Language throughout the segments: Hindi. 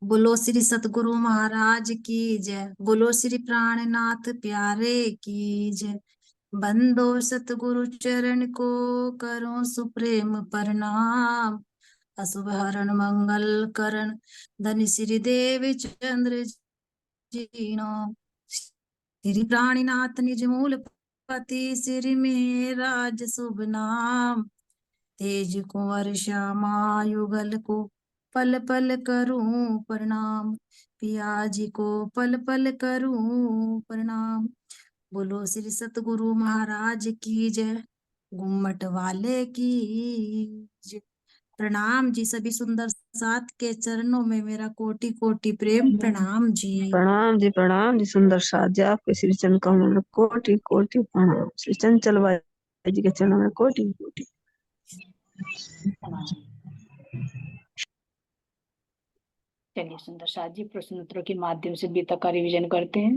बोलो श्री सतगुरु महाराज की जय। बोलो श्री प्राणनाथ प्यारे की जय। बंदो सतगुरु चरण को करो सुप्रेम प्रणाम। अशुभ हरण मंगल करण धन श्री देव चंद्र जीनो। श्री प्राणीनाथ निज मूल पति श्री मेरा शुभ नाम। तेज कुंवर श्यामा युगल को पल पल करूं प्रणाम। पिया जी को पल पल करूं प्रणाम। बोलो श्री सतगुरु महाराज की जय। गुम्मट वाले की जय। प्रणाम जी। सभी सुंदर साथ के चरणों में मेरा कोटि कोटि प्रेम प्रणाम जी। प्रणाम जी सुंदर साथ जी, आपके श्री चरण कमल में कोटि कोटि प्रणाम। श्री चंचल बाई जी के चरणों में कोटि कोटि चलिए सुंदर साथ जी प्रश्न उत्तरों के माध्यम से गीता का रिवीजन करते हैं।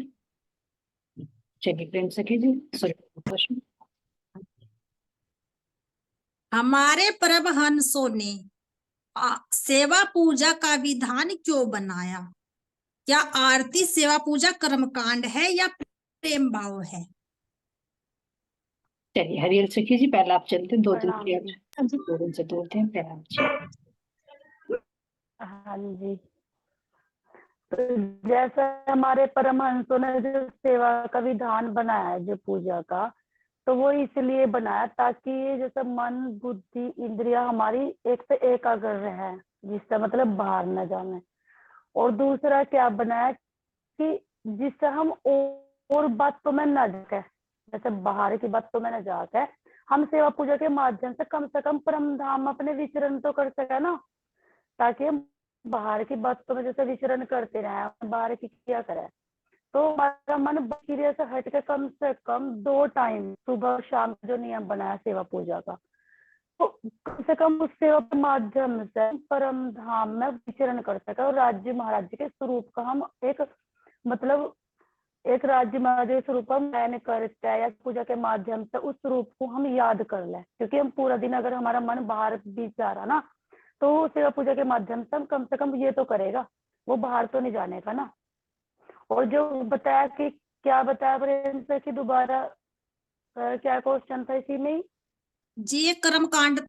चलिए प्रेम सखी जी प्रश्न। हमारे परमहंसों ने सेवा पूजा का विधान क्यों बनाया? क्या आरती सेवा पूजा कर्मकांड है या प्रेम भाव है? चलिए हरियल सखी जी पहले आप चलते हैं, 2 दिन प्रणाम के जी। 2 दिन से बोलते हैं। प्रणाम जी। हाँ जी। तो जैसे हमारे परमहंसों ने जो सेवा का विधान बनाया है जो पूजा का, तो वो इसलिए बनाया ताकि जैसे मन बुद्धि इंद्रिया हमारी एक से एकाग्र रहे, जिसका मतलब बाहर न जाने। और दूसरा क्या बनाया कि जिससे हम और बातों में न जाके, जैसे बाहर की बातों में न जाके हम सेवा पूजा के माध्यम से कम परम धाम अपने विचरण तो कर सके ना, ताकि हम बाहर की बातों में जैसे विचरण करते रहे, बाहर की क्या करें। तो हमारा मन क्रिया से हट के कम से कम 2 टाइम सुबह और शाम जो नियम बनाया सेवा पूजा का, तो कम से कम उस सेवा के माध्यम से परम धाम में विचरण कर सके और राज्य महाराज के स्वरूप का हम एक मतलब एक राज्य महाराज के स्वरूप हम गायन करते हैं या पूजा के माध्यम से उस स्वरूप को हम याद कर ले। क्योंकि हम पूरा दिन अगर हमारा मन बाहर भी जा रहा ना, तो सेवा पूजा के माध्यम से हम कम से कम ये तो करेगा, वो बाहर तो नहीं जाने का ना। और जो बताया कि क्या बताया प्रेम से कि दोबारा क्या क्वेश्चन था इसी में? जी ये कर्मकांड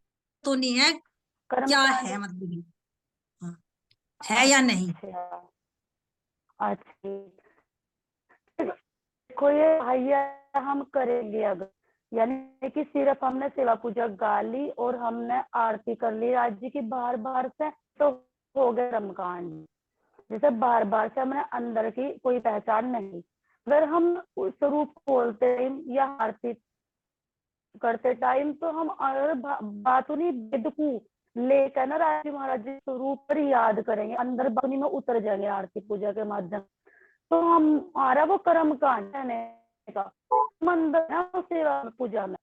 तो नहीं है, कर्म क्या कांड है मतलब? हाँ, है या नहीं? अच्छा देखो ये भैया हम करेंगे अगर, यानी कि सिर्फ हमने सेवा पूजा गा ली और हमने आरती कर ली राज्य की बाहर बाहर से, तो हो गया कर्मकांड। जैसे बार बार से हमने अंदर की कोई पहचान नहीं, अगर हम उस स्वरूप बोलते टाइम या आरती करते टाइम तो हम बातुनी वेद को लेकर ना राज्य महाराज जी स्वरूप पर याद करेंगे, अंदर बातुनी में उतर जाएंगे आरती पूजा के माध्यम। तो हमारा वो कर्म कांड का अंदर है वो सेवा पूजा में,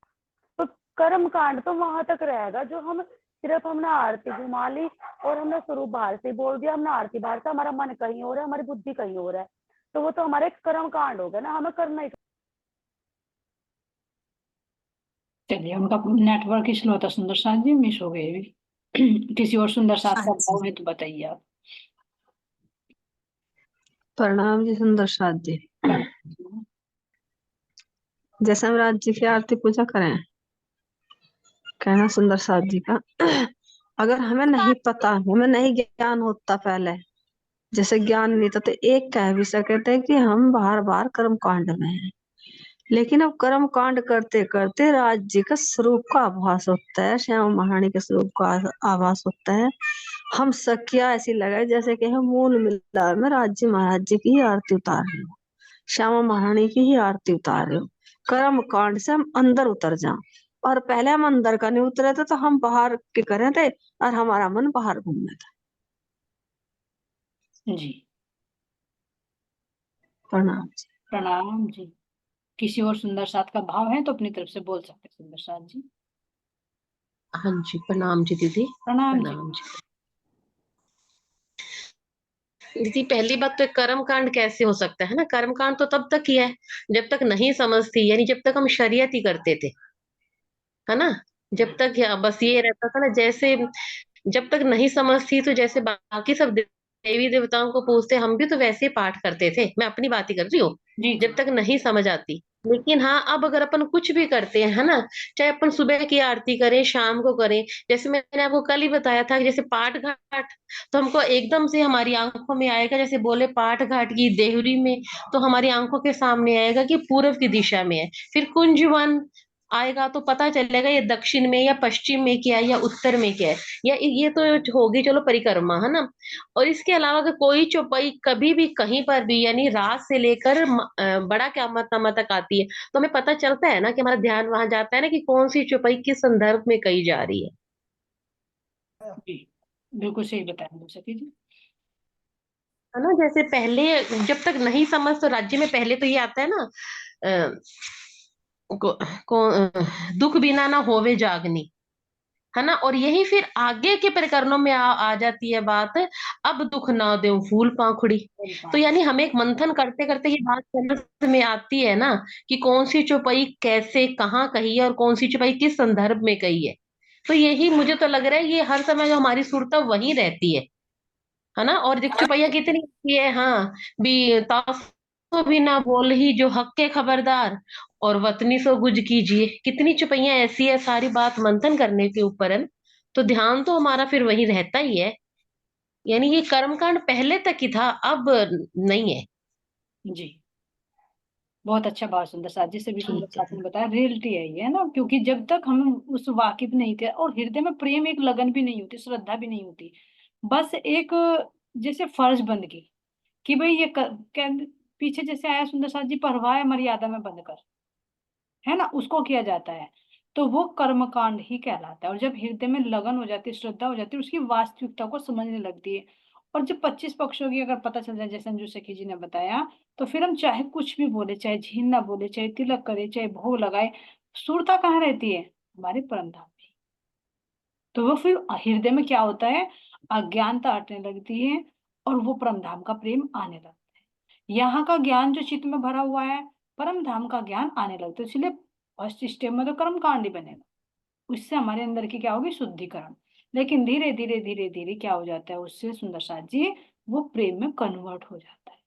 तो कर्म कांड तो वहां तक रहेगा जो हम सिर्फ हमने आरती घुमा ली और हमने स्वरूप बाहर से बोल दिया, हमने आरती बाहर से, हमारा मन कहीं और है, हमारी बुद्धि कहीं और है, तो वो तो हमारे कर्म कांड हो गया ना, हमें करना ही। चलिए उनका नेटवर्क स्लो था सुंदर साथ जी, मिस हो गए भी। किसी और सुंदर साथ का अच्छा भाव है तो बताइए आप। प्रणाम जी सुंदर साथ जी। जैसे हम राज्य की आरती पूजा करें, कहना सुंदर साथ जी का, अगर हमें नहीं पता, हमें नहीं ज्ञान होता पहले, जैसे ज्ञान नहीं था तो एक कह भी सकते थे कि हम बार बार कर्म कांड में हैं। लेकिन अब कर्म कांड करते करते राज्य का स्वरूप का आभास होता है, श्याम महारानी के स्वरूप का आभास होता है। हम सखिया ऐसी लगे जैसे कि हम मूल मिलता में राज्य महाराज जी की ही आरती उतार रहे हो, श्यामा महारानी की ही आरती उतार रहे हो। कर्म कांड से हम अंदर उतर जाएं, और पहले हम अंदर का नहीं उतरे थे तो हम बाहर के करे थे और हमारा मन बाहर घूमने था। जी प्रणाम जी। प्रणाम जी। किसी और सुंदर साथ का भाव है तो अपनी तरफ से बोल सकते हैं सुंदर साथ जी। हाँ जी प्रणाम जी दीदी। प्रणाम जी। प्रणाम जी दीदी। पहली बात तो कर्म कांड कैसे हो सकता है ना, कर्म कांड तो तब तक ही है जब तक नहीं समझती, यानी जब तक हम शरीयत ही करते थे, है ना। जब तक बस ये रहता था ना, जैसे जब तक नहीं समझती तो जैसे बाकी सब देवी देवताओं को पूजते, हम भी तो वैसे पाठ करते थे, मैं अपनी बात ही कर रही हूँ, जी जब तक नहीं समझ आती। लेकिन हाँ, अब अगर अपन कुछ भी करते हैं, है ना, चाहे अपन सुबह की आरती करें, शाम को करें, जैसे मैंने आपको कल ही बताया था कि जैसे पाठ घाट, तो हमको एकदम से हमारी आंखों में आएगा, जैसे बोले पाठ घाट की देहरी में, तो हमारी आंखों के सामने आएगा कि पूर्व की दिशा में है। फिर कुंज वन आएगा तो पता चलेगा ये दक्षिण में या पश्चिम में क्या है या उत्तर में क्या है, या ये तो होगी चलो परिक्रमा, है ना। और इसके अलावा अगर कोई चौपाई कभी भी कहीं पर भी, यानी रात से लेकर बड़ा क़यामतनामा तक आती है, तो हमें पता चलता है ना कि हमारा ध्यान वहां जाता है ना कि कौन सी चौपाई किस संदर्भ में कही जा रही है। जी, बिल्कुल सही बताया सखी जी। है ना, जैसे पहले जब तक नहीं समझ, तो राज्य में पहले तो ये आता है ना, अ, को, दुख बिना ना होवे जागनी, है ना। और यही फिर आगे के प्रकरणों में आ जाती है बात, अब दुख ना दे फूल पाखुड़ी। तो यानी हमें एक मंथन करते करते ये बात समझ में आती है ना कि कौन सी चौपाई कैसे कहाँ कही है और कौन सी चौपाई किस संदर्भ में कही है। तो यही मुझे तो लग रहा है ये हर समय जो हमारी सुरता वही रहती है ना। और जो चौपाइयाँ कितनी अच्छी है, हाँ, भी तासो भी ना बोल ही जो हक के खबरदार, और वतनी सो गुज कीजिए, कितनी चौपाइयाँ ऐसी है, सारी बात मंथन करने के ऊपर है ना। तो ध्यान तो हमारा फिर वही रहता ही है। यानी ये कर्मकांड पहले तक ही था, अब नहीं है। जी, बहुत अच्छा, बहुत सुंदर साथ जी, सभी सुंदर ठीक है। साथ ने बताया, रियलिटी है ये, है ना। क्योंकि जब तक हम उस वाकिफ नहीं थे, और हृदय में प्रेम, एक लगन भी नहीं होती, श्रद्धा भी नहीं होती, बस एक जैसे फर्ज बंद की कि भाई ये पीछे जैसे आया सुंदर साथ जी, परवाह मर्यादा में बंद कर, है ना, उसको किया जाता है, तो वो कर्मकांड ही कहलाता है। और जब हृदय में लगन हो जाती है, श्रद्धा हो जाती है, उसकी वास्तविकता को समझने लगती है, और जब 25 पक्षों की अगर पता चल जाए, जैसे अंजू सखी जी ने बताया, तो फिर हम चाहे कुछ भी बोले, चाहे झीन ना बोले, चाहे तिलक करे, चाहे भोग लगाए, सुरता कहाँ रहती है? हमारे परम धाम में। तो वो फिर हृदय में क्या होता है, अज्ञानता हटने लगती है, और वो परम धाम का प्रेम आने लगता है। यहाँ का ज्ञान जो चित्त में भरा हुआ है, परम धाम का ज्ञान आने लगता है। इसलिए फर्स्ट स्टेप में तो कर्म कांड ही बनेगा, उससे हमारे अंदर की क्या होगी, शुद्धिकरण। लेकिन धीरे धीरे धीरे धीरे क्या हो जाता है, उससे सुंदर साथ जी वो प्रेम में कन्वर्ट हो जाता है।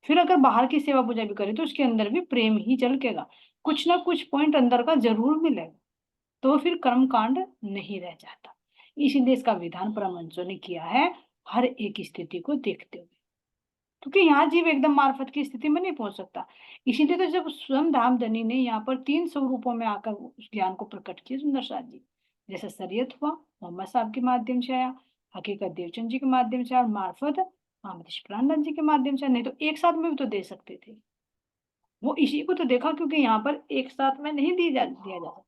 फिर अगर बाहर की सेवा पूजा भी करे, तो उसके अंदर भी प्रेम ही झलकेगा, कुछ ना कुछ पॉइंट अंदर का जरूर मिलेगा, तो फिर कर्म कांड नहीं रह जाता। इसीलिए इसका विधान परमहंसों ने किया है, हर एक स्थिति को देखते हुए, क्योंकि यहाँ जीव एकदम मार्फत की स्थिति में नहीं पहुंच सकता। इसीलिए तो जब स्वयं धामधनी ने यहाँ पर 3 स्वरूपों में आकर उस ज्ञान को प्रकट किया सुंदर साथ जी, जैसे शरीयत हुआ, मोहम्मद साहब के माध्यम से आया, हकीकत देवचंद जी के माध्यम से, और मार्फत आमदेश प्राणनाथ जी के माध्यम से। नहीं तो एक साथ में भी तो दे सकते थे, वो इसी को तो देखा, क्योंकि यहाँ पर एक साथ में नहीं दिया जा सकता।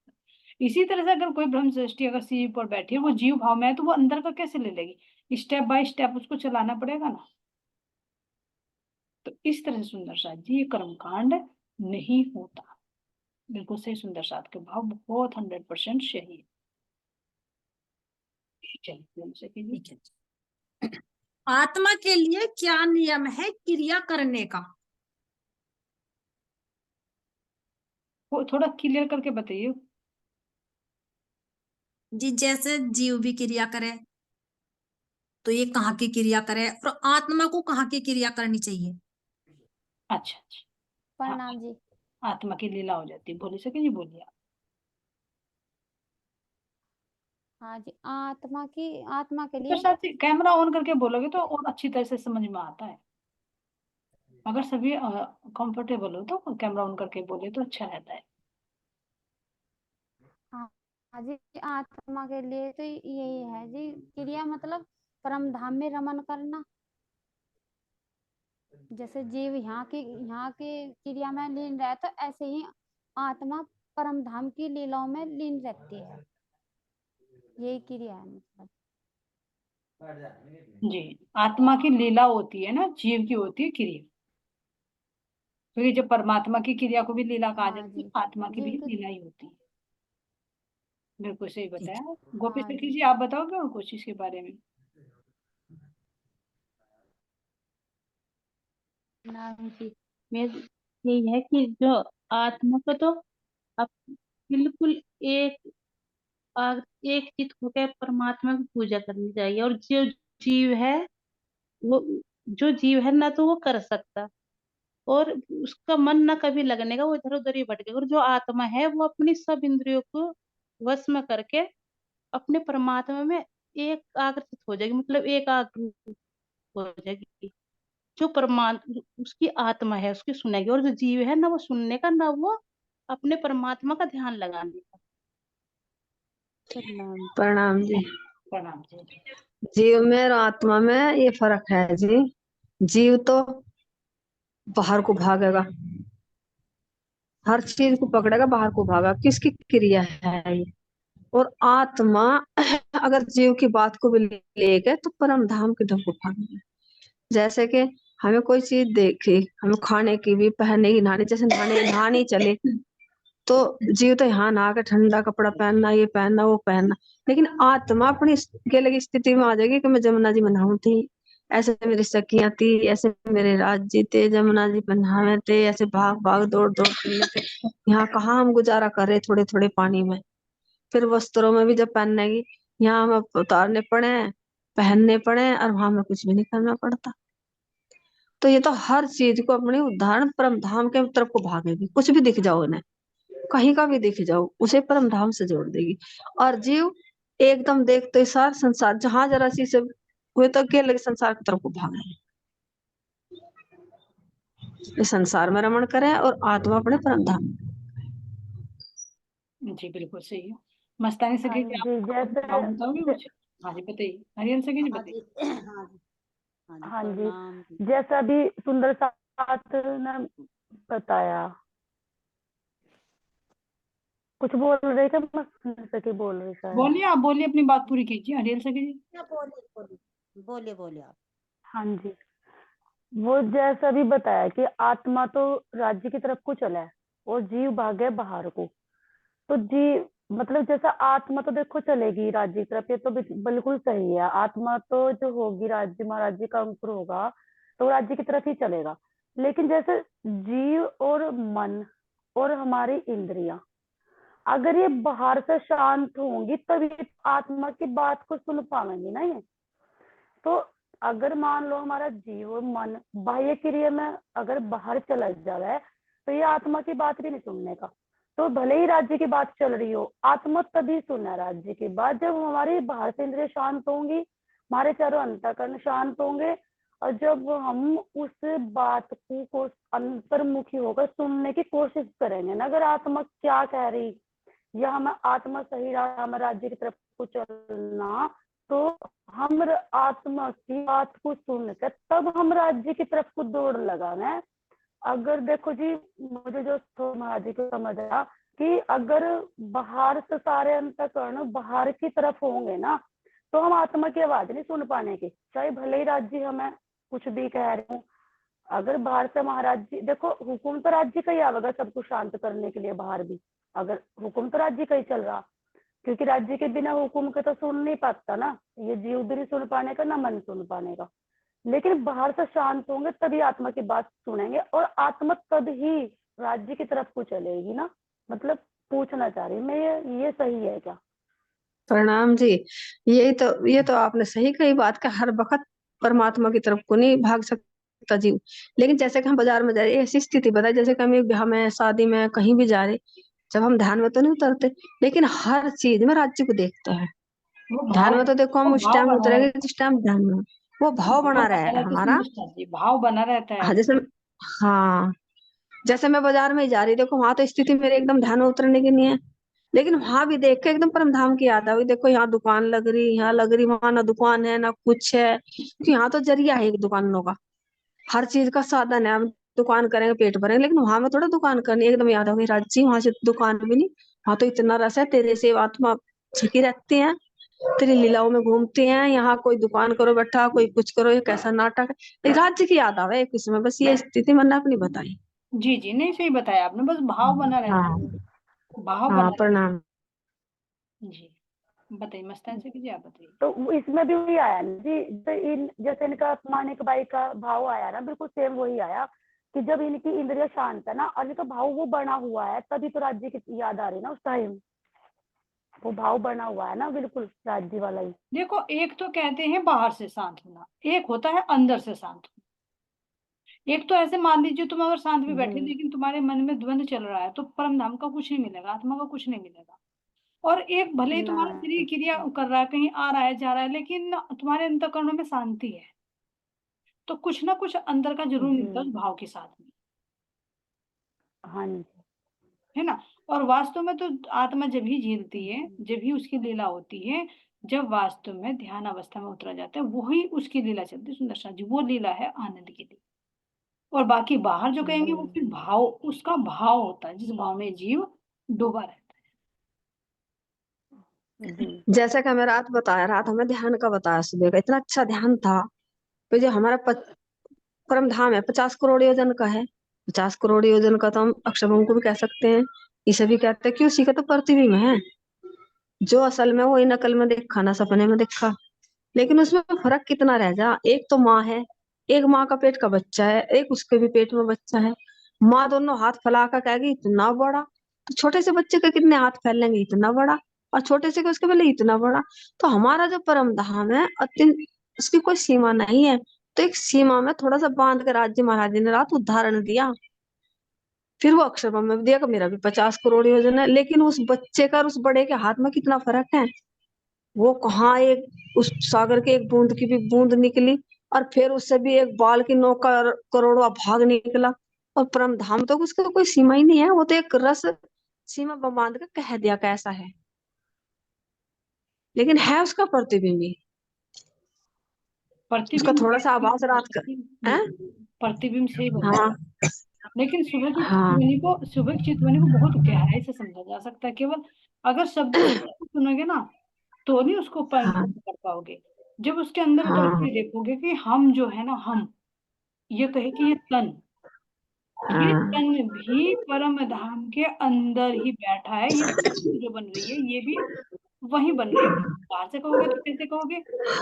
इसी तरह से अगर कोई ब्रह्म सृष्टि अगर शिव पर बैठी है, वो जीव भाव में है, तो वो अंदर का कैसे ले लेगी? स्टेप बाय स्टेप उसको चलाना पड़ेगा ना। तो इस तरह से सुंदर साथ जी ये कर्मकांड नहीं होता। बिल्कुल सही, सुंदर साथ के भाव बहुत 100% सही है। चलिए सखी जी। ठीक है। आत्मा के लिए क्या नियम है क्रिया करने का? वो थोड़ा क्लियर करके बताइए। जी, जैसे जीव भी क्रिया करे, तो ये कहाँ की क्रिया करे, और आत्मा को कहाँ की क्रिया करनी चाहिए? अच्छा अच्छा, हाँ, प्रणाम जी। आत्मा की लीला हो जाती है, बोली सके जी, बोलिए आप। हाँ जी, आत्मा के तो लिए साथ ही कैमरा ऑन करके बोलोगे तो और अच्छी तरह से समझ में आता है। अगर सभी कंफर्टेबल हो तो कैमरा ऑन करके बोले तो अच्छा रहता है। हाँ हाँ जी, आत्मा के लिए तो यही है जी, क्रिया मतलब परम धाम में रमन करना। जैसे जीव यहाँ की क्रिया में लीन रहे, तो ऐसे ही आत्मा परम धाम की लीलाओं में लीन रहती है। यही क्रिया है मतलब। जी, आत्मा की लीला होती है ना, जीव की होती है क्रिया। क्योंकि जब परमात्मा की क्रिया को भी लीला कहा हाँ जाती जी, है, आत्मा की भी जीव की। लीला ही होती है। बिल्कुल सही ठीक बताया। गोपी हाँ सखी जी। जी, आप बताओगे और कुछ इसके बारे में? नाम की में यही है कि जो आत्मा को तो अब बिल्कुल एक एक चित होकर परमात्मा की पूजा करनी चाहिए, और जो जीव है वो जो जीव है ना तो वो कर सकता, और उसका मन ना कभी लगने का, वो इधर उधर ही भटकेगा। और जो आत्मा है वो अपनी सब इंद्रियों को वश में करके अपने परमात्मा में एक आकर्षित हो जाएगी, मतलब एक हो जाएगी। जो परमात्मा उसकी आत्मा है उसकी सुनेगी, और जो जीव है ना वो सुनने का ना वो अपने परमात्मा का ध्यान लगाने का। प्रणाम। प्रणाम जी। प्रणाम जी। जीव में और आत्मा में ये फर्क है जी। जीव तो बाहर को भागेगा, हर चीज को पकड़ेगा, बाहर को भागा, किसकी क्रिया है ये। और आत्मा अगर जीव की बात को भी ले गए तो परम धाम की तरफ को भागेगा। जैसे कि हमें कोई चीज देखी, हमें खाने की भी, पहनने की, नहाने, जैसे नहाने चले तो जीव तो यहाँ नहा के ठंडा कपड़ा पहनना, ये पहनना, वो पहनना, लेकिन आत्मा अपनी गेले स्थिति में आ जाएगी कि मैं जमुना जी में नहाऊं थी, ऐसे मेरी सखियां थी, ऐसे मेरे राज्य थे, जमुना जी में नहावे थे, ऐसे भाग भाग दौड़ दौड़ खेलने थे। यहाँ कहाँ हम गुजारा कर रहे थोड़े थोड़े पानी में। फिर वस्त्रों में भी जब पहनने की, यहाँ हमें उतारने पड़े, पहनने पड़े, और वहां में कुछ भी नहीं करना पड़ता। तो ये तो हर चीज को अपने उदाहरण परम धाम के तरफ को भागेगी। कुछ भी दिख जाओ इन्हें, कहीं का भी दिख जाओ, उसे परम धाम से जोड़ देगी। और जीव एकदम देखते ही सार संसार, जहां जरा सी से हुए तो अकेले लगे संसार की तरफ को भाग रहे हैं। इस संसार में रमण करें और आत्मा अपने परम धाम में। जी बिल्कुल सही है। मस्तानी हाँ सखी जी, आप जी, जैसे बताओगे कुछ? हाँ जी बताइए, हरिहर सखी जी हाँ बताइए। जी हाँ जी हाँ जी हाँ जी, प्रणाम जी। जैसा भी सुंदर साथ ने बताया, कुछ बोल रहे थे, मस्तानी सखी बोल रही शायद। बोलिए, आप बोलिए, अपनी बात पूरी कीजिए हरिहर सखी जी। क्या बोलिए बोलिए बोलिए बोलिए आप। हाँ जी, वो जैसा भी बताया कि आत्मा तो राज्य की तरफ को चला है और जीव भागे बाहर को। तो जीव मतलब जैसा आत्मा तो देखो चलेगी राज्य की तरफ, ये तो बिल्कुल सही है। आत्मा तो जो होगी राज्य महाराज्य का अंकुर होगा तो राज्य की तरफ ही चलेगा। लेकिन जैसे जीव और मन और हमारी इंद्रियां अगर ये बाहर से शांत होंगी तभी आत्मा की बात को सुन पाएंगी ना ये। तो अगर मान लो हमारा जीव और मन बाह्य क्रिया में अगर बाहर चला जाए तो ये आत्मा की बात भी नहीं सुनने का। तो भले ही राज्य की बात चल रही हो, आत्मा तभी सुनना राज्य की बात जब हमारी बाहर से इंद्रिय शांत होंगी, हमारे चारों अंतःकरण शांत होंगे, और जब हम उस बात को अंतर्मुखी होकर सुनने की कोशिश करेंगे ना, अगर आत्मा क्या कह रही या हमें आत्मा सही रहा, हमें राज्य की तरफ को चलना, तो हम आत्मा की बात को सुनकर तब हम राज्य की तरफ को दौड़ लगाना। अगर देखो जी, मुझे जो महाराज जी को समझ आया कि अगर बाहर से सारे अंतःकरण बाहर की तरफ होंगे ना तो हम आत्मा की आवाज नहीं सुन पाने की, चाहे भले ही राज्य हमें कुछ भी कह रहे हो। अगर बाहर से महाराज जी देखो, हुकुम तो राज्य का ही आवेगा सबको शांत करने के लिए बाहर भी, अगर हुकुम तो राज्य का ही चल रहा, क्योंकि राज्य के बिना हुकुम के तो सुन नहीं पाता ना, ये जीव भी नहीं सुन पाने का ना मन सुन पाने का। लेकिन बाहर से शांत होंगे तभी आत्मा की बात सुनेंगे और आत्मा तब ही राज्य की तरफ को चलेगी ना। मतलब पूछना चाह रही मैं, ये सही है क्या? प्रणाम जी। ये तो आपने सही कही बात का, हर वक्त परमात्मा की तरफ को नहीं भाग सकता जीव। लेकिन जैसे कि हम बाजार में जा रहे, ऐसी स्थिति बताए, जैसे कि हम एक ब्याह में, शादी में, कहीं भी जा रहे, जब हम ध्यान में तो नहीं उतरते, लेकिन हर चीज में राज्य को देखते हैं। ध्यान में तो देखो वो हम उस भाव टाइम बना उतरेंगे रहता जिस टाइम ध्यान में वो है, भाव बना रहा है हमारा। समझता जी, भाव बना रहता है। हाँ जैसे, हाँ जैसे मैं बाजार में जा रही, देखो वहां तो स्थिति मेरे एकदम ध्यान में उतरने की नहीं है, लेकिन वहां भी देख के एकदम परम धाम की याद आ गई। देखो यहाँ दुकान लग रही, यहाँ लग रही, वहां ना दुकान है ना कुछ है, क्योंकि यहाँ तो जरिया है एक दुकानों का, हर चीज का साधन है। हम दुकान करेंगे पेट भरेंगे, लेकिन वहां में थोड़ा दुकान करनी है। एकदम याद आ गई राजी, वहां से दुकान भी नहीं, वहां तो इतना रस है, तेरे से आत्मा छिपी रहती है, तेरी लीलाओं में घूमते हैं। यहाँ कोई दुकान करो बैठा, कोई कुछ करो, ये कैसा नाटक है। राज्य की याद आवे एक इसमें, बस ये स्थिति मैंने अपनी बताई। जी जी, नहीं सही बताया आपने, बस भाव बना रहता हाँ है, भाव हाँ बना रहता प्रणाम। है। जी बताइए मस्तान से कीजिए, आप बताइए। तो इसमें भी वही आया ना जी, तो जैसे इनका मानिक बाई का भाव आया ना, बिल्कुल सेम वही आया कि जब इनकी इंद्रिय शांत है ना और इनका भाव वो बना हुआ है तभी तो राज्य की याद आ रही ना उस टाइम। वो भाव बना हुआ है ना बिल्कुल राज्य वाला ही। देखो, एक तो कहते हैं बाहर से शांत होना, एक होता है अंदर से शांत होना। एक तो ऐसे मान लीजिए तुम अगर शांत भी बैठे लेकिन तुम्हारे मन में द्वंद चल रहा है, तो परम धाम का कुछ नहीं मिलेगा, आत्मा का कुछ नहीं मिलेगा। और एक भले ही तुम्हारा शरीर क्रिया कर रहा है, कहीं आ रहा है जा रहा है, लेकिन तुम्हारे अंतःकरणों में शांति है, तो कुछ ना कुछ अंदर का जरूर मिलता है उस भाव के साथ में, हाँ जी। है ना। और वास्तव में तो आत्मा जब ही झीलती है, जब ही उसकी लीला होती है, जब वास्तव में ध्यान अवस्था में उतरा जाता है, वही उसकी लीला चलती है। सुंदर सा जी, वो लीला है आनंद की लीला। और बाकी बाहर जो कहेंगे वो फिर भाव, उसका भाव होता है जिस भाव में जीव डूबा रहता जैसा कि हमें रात बताया, रात हमें ध्यान का बताया, सुबह का इतना अच्छा ध्यान था। तो जो हमारा परम धाम है 50 करोड़ योजन का है। 50 करोड़ योजन का तो हम अक्षरभंग को भी कह सकते हैं, इसे भी कहते हैं कि उसी का तो प्रतिबिंब है। जो असल में वही नकल में देखा ना सपने में देखा। लेकिन उसमें फर्क कितना रह जा, एक तो माँ है, एक माँ का पेट का बच्चा है, एक उसके भी पेट में बच्चा है। माँ दोनों हाथ फैला कर कहेगी इतना बड़ा, तो छोटे से बच्चे के कितने हाथ फैलेंगे, इतना बड़ा। और छोटे से के उसके पहले इतना बड़ा। तो हमारा जो परम धाम है अत्यंत, उसकी कोई सीमा नहीं है। तो एक सीमा में थोड़ा सा बांध कर राज्य महाराज जी ने रात उदाहरण दिया। फिर वो अक्षरधाम में दिया कि मेरा भी 50 करोड़ योजना है, लेकिन उस बच्चे का और उस बड़े के हाथ में कितना फर्क है। वो कहाँ एक उस सागर के एक बूंद की भी बूंद निकली, और फिर उससे भी एक बाल की 9 करोड़वा भाग निकला। और परम धाम तो उसका कोई सीमा ही नहीं है, वो तो एक रस सीमा बांध के कह दिया कैसा है, लेकिन है उसका प्रतिबिंब ही। है। उसका प्रतिबिंब थोड़ा सा आभास रात का है। प्रतिबिंब से ही बनता हाँ है। लेकिन सुबह की हाँ चितवनी को, सुबह की चितवनी को बहुत गहराई से समझा जा सकता है। केवल अगर शब्दों से सुनोगे ना तो नहीं उसको हाँ कर पाओगे। जब उसके अंदर उतर हाँ के देखोगे कि हम जो है ना, हम ये कहे कि ये हाँ तन भी परम धाम के अंदर ही बैठा है। ये तन जो बन रही है ये भी वही बन रही है। बाहर से कहोगे तो कैसे कहोगे?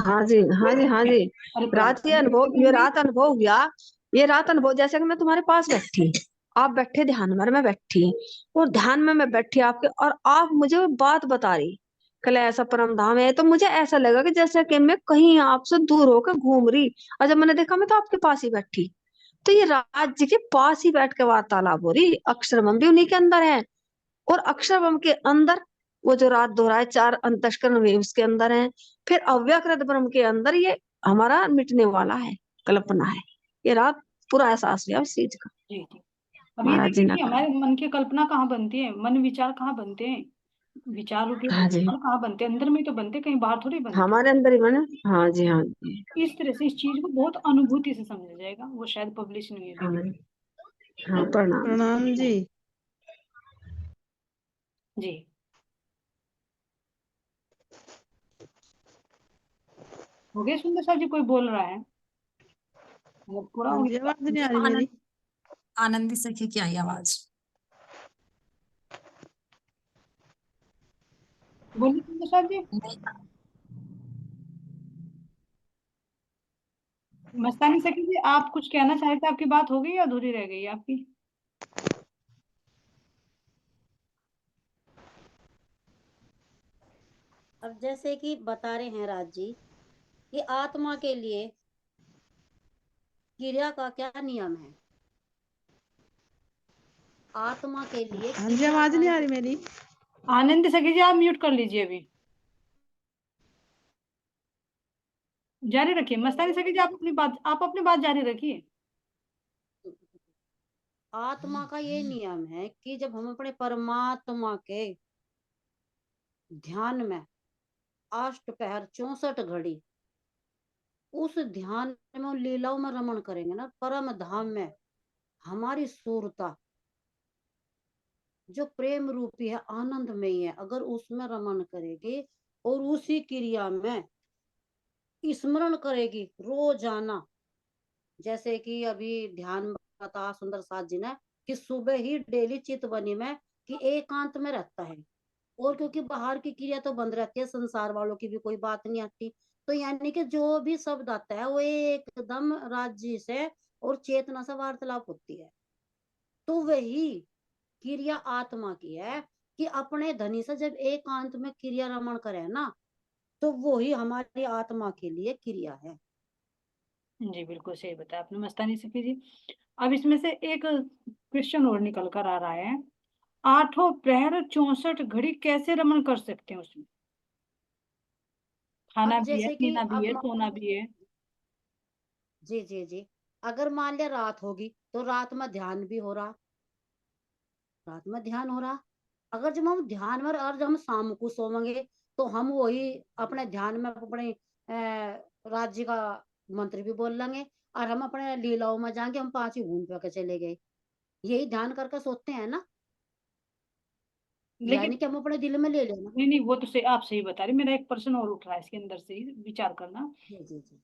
हाँ जी हाँ जी हाँ जी। अरे परम रात ये धाम अनुभव, कैसे ये बन रही? रात अनुभव हुआ। ये रात अनुभव जैसे कि मैं तुम्हारे पास बैठी, आप बैठे ध्यान में, मैं बैठी और ध्यान में मैं बैठी आपके, और आप मुझे वो बात बता रही कल ऐसा परम धाम है। तो मुझे ऐसा लगा कि जैसे कि मैं कहीं आपसे दूर होकर घूम रही, और जब मैंने देखा मैं तो आपके पास ही बैठी। तो ये राज्य के पास ही बैठ के वार्तालाप हो रही, अक्षरवम भी उन्हीं के अंदर है। और अक्षरवम के अंदर वो जो रात दोहराए 4 अंतस्करण वे उसके अंदर है। फिर अव्यकृत ब्रह्म के अंदर ये हमारा मिटने वाला है, कल्पना है। ये रात पूरा एहसास हुआ उस चीज का, जी जी। अब ये महाराज जी देखिए ने कि कहा। हमारे मन की कल्पना कहाँ बनती है, मन विचार कहाँ बनते हैं, विचार रूपी हाँ जी, भगवान कहाँ बनते हैं? अंदर में ही तो बनते हैं, कहीं बाहर थोड़ी बनते हमारे अंदर ही बने। हाँ जी हाँ जी हैं। इस तरह से इस चीज को बहुत अनुभूति से समझा जाएगा। वो शायद पब्लिश नहीं है हाँ अभी। हाँ। प्रणाम। प्रणाम जी। जी। हो गया सुंदर सा जी? कोई बोल रहा है? मतलब पूरा हाँ हो जी, गया? आवाज नहीं आ रही मेरी। आनंद आनंदी सखी की आई आवाज। बोलिए सुंदर सा जी। मस्तानी सखी जी, आप कुछ कहना चाहे थे? आपकी बात हो गई या अधूरी रह गई आपकी? अब जैसे कि बता रहे हैं राज जी कि आत्मा के लिए क्रिया का क्या नियम है। आत्मा के लिए हाँ जी, क्रिया आवाज का नहीं आ रही मेरी। आनंद सखी जी, आप म्यूट कर लीजिए अभी। जारी रखिए मस्तानी सखी जी, आप अपनी बात जारी रखिए। आत्मा का ये नियम है कि जब हम अपने परमात्मा के ध्यान में अष्टपहर 64 घड़ी उस ध्यान में उन लीलाओं में रमण करेंगे ना, परम धाम में हमारी सूरता जो प्रेम रूपी है, आनंद में ही है, अगर उसमें रमण करेगी और उसी क्रिया में स्मरण करेगी रोजाना। जैसे कि अभी ध्यान बता सुंदर साथ जी ने कि सुबह ही डेली चितवनी में कि एकांत में रहता है। और क्योंकि बाहर की क्रिया तो बंद रहती है, संसार वालों की भी कोई बात नहीं आती, तो यानी कि जो भी शब्द आता है वो एकदम राज्य से और चेतना से वार्तालाप होती है। तो वही क्रिया आत्मा की है। कि अपने धनी से जब एकांत में क्रिया रमण करे ना, तो वो ही हमारी आत्मा के लिए क्रिया है। जी बिल्कुल सही बताया आपने मस्तानी सखी जी। अब इसमें से एक क्वेश्चन और निकल कर आ रहा है, आठों प्रहर 64 घड़ी कैसे रमन कर सकते हैं उसमें? खाना अब भी है, जैसे कि पीना भी अब है, सोना भी है। जी जी जी, अगर मान लिया रात होगी तो रात में ध्यान भी हो रहा, रात में ध्यान हो रहा। अगर जब हम ध्यान में और जब हम शाम को सोवेंगे तो हम वही अपने ध्यान में अपने राज्य का मंत्र भी बोल लेंगे, और हम अपने लीलाओं में जाएंगे, हम 5 ही घूम पे के चले गए। यही ध्यान करके सोते हैं ना, लेकिन यानी कि हम अपने दिल में ले लेना। नहीं नहीं, वो तो सही, आप सही बता रहे। मेरा एक प्रश्न और उठ रहा है इसके अंदर से ही विचार करना, जी जी जी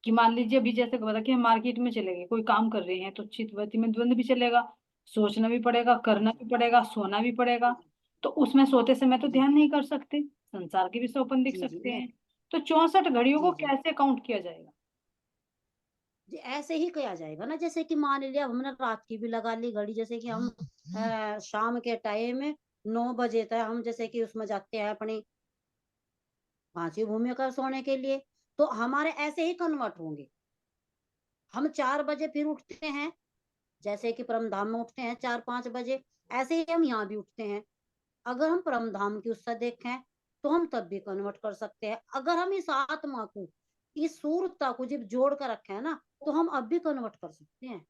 कि मान लीजिए अभी जैसे बता कि हम मार्केट में चले गए, कोई काम कर रहे हैं, तो चित्तवृत्ति में द्वंद भी चलेगा, सोचना भी पड़ेगा, करना जी भी पड़ेगा, सोना भी पड़ेगा। तो उसमें सोते समय तो जी ध्यान नहीं कर सकते, संसार के भी सौपन दिख जी जी सकते नहीं हैं। तो 64 घड़ियों जी को जी कैसे काउंट किया जाएगा? जी, ऐसे ही किया जाएगा ना, जैसे कि मान लिया अब हमने रात की भी लगा ली घड़ी, जैसे कि हम शाम के टाइम में 9 बजे तक हम जैसे कि उसमें जाते हैं अपनी 5वीं भूमि का सोने के लिए, तो हमारे ऐसे ही कन्वर्ट होंगे। हम 4 बजे फिर उठते हैं, जैसे कि परम धाम में उठते हैं 4-5 बजे, ऐसे ही हम यहाँ भी उठते हैं। अगर हम परम धाम की उससे देखें तो हम तब भी कन्वर्ट कर सकते हैं। अगर हम इस आत्मा को, इस सूरता को जब जोड़ कर रखे हैं ना, तो हम अब भी कन्वर्ट कर सकते हैं।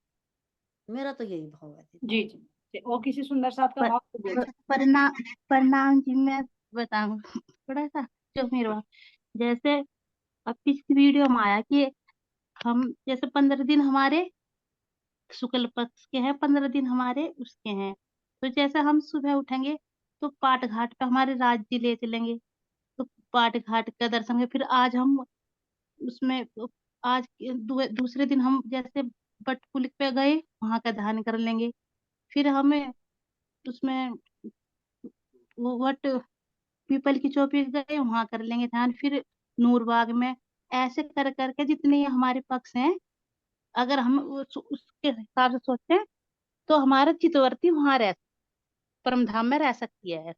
मेरा तो यही भाव है दीदी। जी जी, और किसी सुंदर साथ का पर, भाव तो बोल सकते प्रणाम प्रणाम जी, मैं बताऊं थोड़ा सा जो मेरा, जैसे अब पिछली वीडियो में आया कि हम जैसे 15 दिन हमारे शुक्ल पक्ष के हैं, 15 दिन हमारे उसके हैं। तो जैसे हम सुबह उठेंगे तो पाट घाट पे हमारे राज्य ले चलेंगे, तो पाट घाट का दर्शन है। फिर आज हम उसमें आज दूसरे दिन हम जैसे बट पुलिक पे गए, वहां का ध्यान कर लेंगे। फिर हमें उसमें वो वट पीपल की चोपी गए, वहां कर लेंगे ध्यान। फिर नूरबाग में, ऐसे कर करके जितने ये हमारे पक्ष हैं, अगर हम उसके हिसाब से सोचते हैं तो हमारा चितवर्ती वहां रह, परम धाम में रह सकती है। हैं।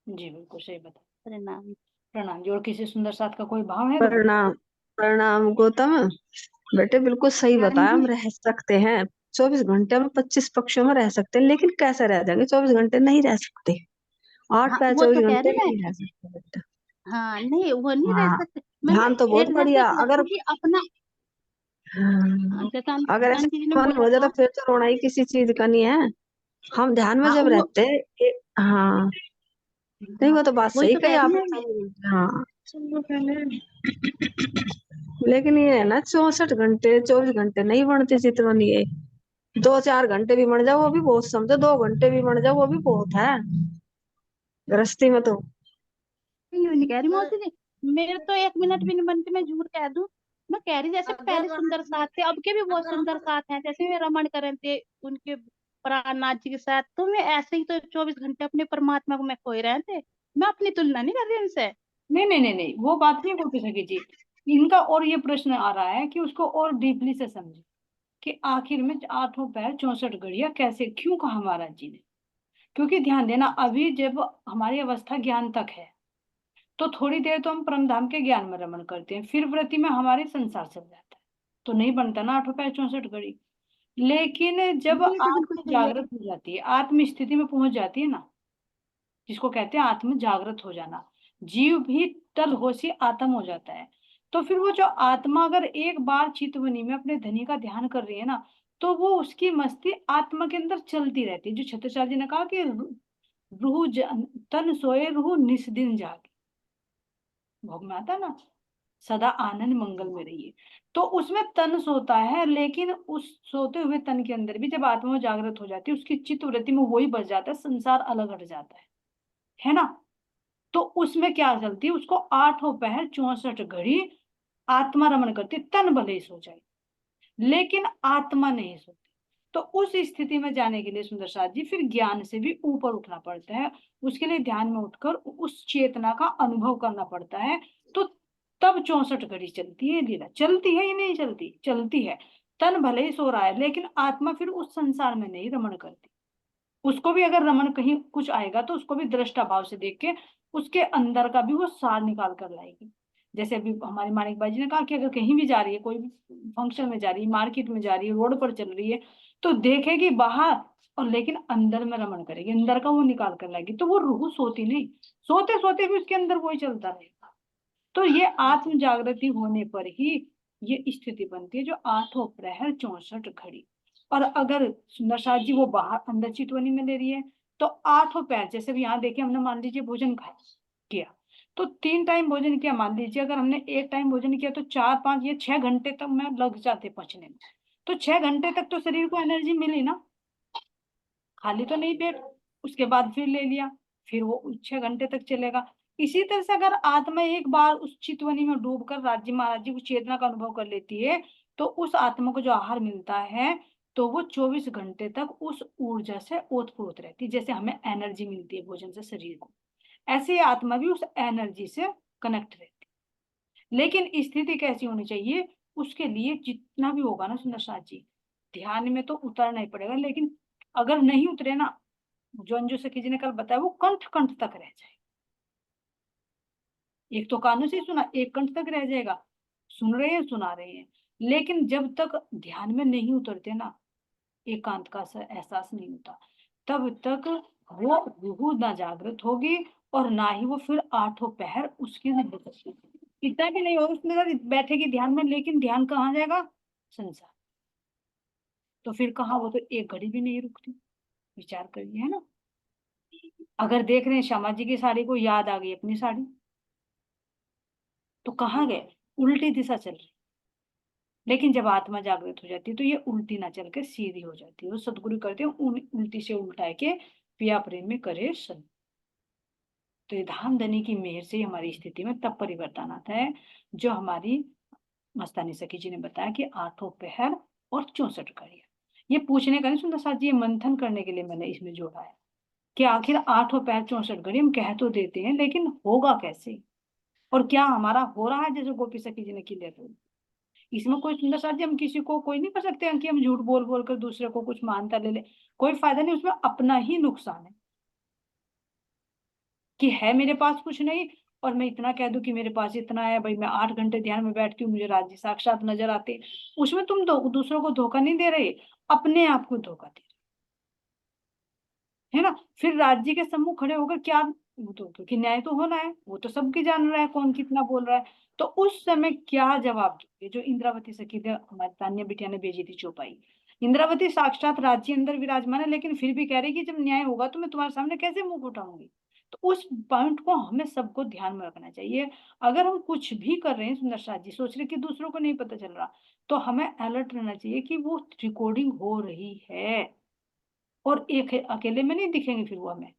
जी बिल्कुल सही बता। परिणाम। प्रणाम जी, और किसी सुंदर साथ का कोई भाव है तो बोल। प्रणाम। प्रणाम गौतम। बेटे बिल्कुल सही हाँ बताया, हम जी। रह सकते हैं 24 घंटे में, 25 पक्षों में रह सकते हैं, लेकिन कैसे रह जाएंगे? 24 घंटे नहीं रह सकते। आठ हाँ, पैर वो तो 24 कह घंटे रही मैं। नहीं रह सकते बेटा। हाँ नहीं, वो नहीं रह हाँ, सकते। मैंने ध्यान तो बहुत एक जैसे बढ़िया। अगर कि अपना, हाँ, जैसा अगर ऐसा आंटी जी ने मन बोला हो जाए तो था। फिर तो रोना ही किसी चीज का नहीं है। हम ध्यान में हाँ जब वो, रहते हैं हाँ, नहीं हाँ वो तो बात वही सही तो कही कह रही मैं आपने। भी। हाँ, लेकिन ये है ना, 64 घंटे 24 घंटे नहीं बनते चितवन ये। 2-4 घंटे भी बन जाओ वो भी बहुत, समझो 2 घंटे भी बन जाओ वो भी बहुत है गृहस्थी में तो। यूं नहीं कह रही अगर मौसी जी, मेरे तो 1 मिनट भी नहीं बनती, मैं झूठ कह दूं। मैं कह रही जैसे अगर पहले सुंदर साथ थे, अब के भी बहुत अगर हम सुंदर साथ हैं। जैसे मैं रमन करण थे उनके प्राणनाथ जी के साथ, तो मैं ऐसे ही तो 24 घंटे अपने परमात्मा को मैं खोए रहे थे। मैं अपनी तुलना नहीं कर रही उनसे। नहीं नहीं नहीं नहीं, वो बात नहीं बोल सके जी। इनका और ये प्रश्न आ रहा है कि उसको और डीपली से समझे, कि आखिर में आठों पैर 64 घड़ियां कैसे क्यों कहा महाराज जी ने। क्योंकि ध्यान देना, अभी जब हमारी अवस्था ज्ञान तक है, तो थोड़ी देर तो हम परमधाम के ज्ञान में रमन करते हैं, फिर वृत्ति में हमारे संसार चल जाता है, तो नहीं बनता ना आठों पैर 64 घड़ी। लेकिन जब ये तो बिल्कुल आत्म सही है। जागृत हो जाती है, आत्म स्थिति में पहुंच जाती है ना, जिसको कहते हैं आत्म जागृत हो जाना, जीव भी तल होशी आत्म हो जाता है। तो फिर वो जो आत्मा अगर एक बार चितवनी में अपने धनी का ध्यान कर रही है ना, तो वो उसकी मस्ती आत्मा के अंदर चलती रहती है। जो छत्रसाल जी ने कहा कि तन सोए रूह निस दिन जागे, भोग में आता ना, सदा आनंद मंगल में रहिए। तो उसमें तन सोता है, लेकिन उस सोते हुए तन के अंदर भी जब आत्मा जागृत हो जाती है, उसकी चित्त वृत्ति में वही बच जाता है, संसार अलग हट जाता है ना। तो उसमें क्या चलती है, उसको आठों पहर 64 घड़ी आत्मा रमन करती, तन भले ही सो जाए लेकिन आत्मा नहीं सोती। तो उस स्थिति में जाने के लिए सुंदर साथ जी फिर ज्ञान से भी ऊपर उठना पड़ता है, उसके लिए ध्यान में उठकर उस चेतना का अनुभव करना पड़ता है। तो तब 64 घड़ी चलती है लीला। चलती है या नहीं चलती? चलती है। तन भले ही सो रहा है, लेकिन आत्मा फिर उस संसार में नहीं रमण करती। उसको भी अगर रमन कहीं कुछ आएगा तो उसको भी दृष्टा भाव से देख के उसके अंदर का भी वो सार निकाल कर लाएगी। जैसे अभी हमारे मानिक भाई जी ने कहा कि अगर कहीं भी जा रही है, कोई भी फंक्शन में जा रही है, मार्केट में जा रही है, रोड पर चल रही है, तो देखेगी बाहर और लेकिन अंदर में रमन करेगी, अंदर का वो निकाल कर लाएगी। तो वो रूह सोती नहीं, सोते सोते भी उसके अंदर वही चलता रहेगा। तो ये आत्म जागृति होने पर ही ये स्थिति बनती है जो 8 प्रहर 64 घड़ी। और अगर सुंदर साथ जी वो बाहर अंदर चितवनी में ले रही है तो 8 पैर, जैसे भी यहाँ देखिए हमने मान लीजिए भोजन खाया किया, तो 3 टाइम भोजन किया, मान लीजिए अगर हमने 1 टाइम भोजन किया तो 4 5 ये 6 घंटे तक में लग जाते पचने में। तो 6 घंटे तक तो शरीर को एनर्जी मिली ना, खाली तो नहीं पेट। उसके बाद फिर ले लिया, फिर वो 6 घंटे तक चलेगा। इसी तरह से अगर आत्मा एक बार उस चितवनी में डूबकर राज्य महाराज जी की चेतना का अनुभव कर लेती है तो उस आत्मा को जो आहार मिलता है तो वो 24 घंटे तक उस ऊर्जा से ओतप्रोत रहती है। जैसे हमें एनर्जी मिलती है भोजन से शरीर को, ऐसे ही आत्मा भी उस एनर्जी से कनेक्ट रहती है। लेकिन स्थिति कैसी होनी चाहिए, उसके लिए जितना भी होगा ना सुंदर साथ जी, ध्यान में तो उतरना ही पड़ेगा। लेकिन अगर नहीं उतरे ना, जो अंजू सखी जी ने कल बताया, वो कंठ कंठ तक रह जाए। एक तो कानों से सुना, एक कंठ तक रह जाएगा, सुन रहे हैं सुना रहे हैं, लेकिन जब तक ध्यान में नहीं उतरते ना, एकांत का एहसास नहीं होता, तब तक वो रूह ना जागृत होगी और ना ही वो फिर 8 पहर उसकी जिंदगी इतना भी नहीं होगा उसमें बैठेगी ध्यान में, लेकिन ध्यान कहाँ जाएगा, संसार। तो फिर कहाँ, वो तो एक घड़ी भी नहीं रुकती। विचार करिए, है ना। अगर देख रहे हैं श्यामा जी की साड़ी को याद आ गई अपनी साड़ी, तो कहाँ गए, उल्टी दिशा चल रही। लेकिन जब आत्मा जागृत हो जाती है तो ये उल्टी ना चल के सीधी हो जाती है। वो सदगुरु करते हैं उल्टी से उल्टा के पिया प्रेम में करे सन। तो ये धाम धनी की मेहर से हमारी स्थिति में तब परिवर्तन आता है जो हमारी मस्तानी सखी जी ने बताया कि 8 पहर और 64 घड़ियां। ये पूछने का नहीं सुंदर साथ जी, ये मंथन करने के लिए मैंने इसमें जोड़ा है कि आखिर 8 पहर 64 घड़ी हम कह तो देते हैं, लेकिन होगा कैसे और क्या हमारा हो रहा है। जैसे गोपी सखी जी ने क्लियर कर, इसमें कोई सुंदर साथ जी हम किसी को कोई नहीं कर सकते हैं कि हम झूठ बोल बोल कर दूसरे को कुछ मानता ले ले, कोई फायदा नहीं, उसमें अपना ही नुकसान है। कि है मेरे पास कुछ नहीं और मैं इतना कह दूं कि मेरे पास इतना है, भाई मैं 8 घंटे ध्यान में बैठती हूँ, मुझे राज्य साक्षात नजर आते, उसमें तुम दूसरों को धोखा नहीं दे रहे, अपने आप को धोखा दे रहे, है ना। फिर राज्य के सम्मुख खड़े होकर क्या, वो तो क्योंकि न्याय तो होना है, वो तो सबकी जान रहा है कौन कितना बोल रहा है, तो उस समय क्या जवाब दोगे। जो इंद्रावती सखी ने हमारी तान्या बिटिया ने भेजी थी चौपाई, इंद्रावती साक्षात राज्य अंदर विराजमान है, लेकिन फिर भी कह रही कि जब न्याय होगा तो मैं तुम्हारे सामने कैसे मुंह उठाऊंगी। तो उस पॉइंट को हमें सबको ध्यान में रखना चाहिए। अगर हम कुछ भी कर रहे हैं सुंदर साथ जी, सोच रहे कि दूसरों को नहीं पता चल रहा, तो हमें अलर्ट रहना चाहिए कि वो रिकॉर्डिंग हो रही है और एक अकेले में नहीं दिखेंगे, फिर वो हमें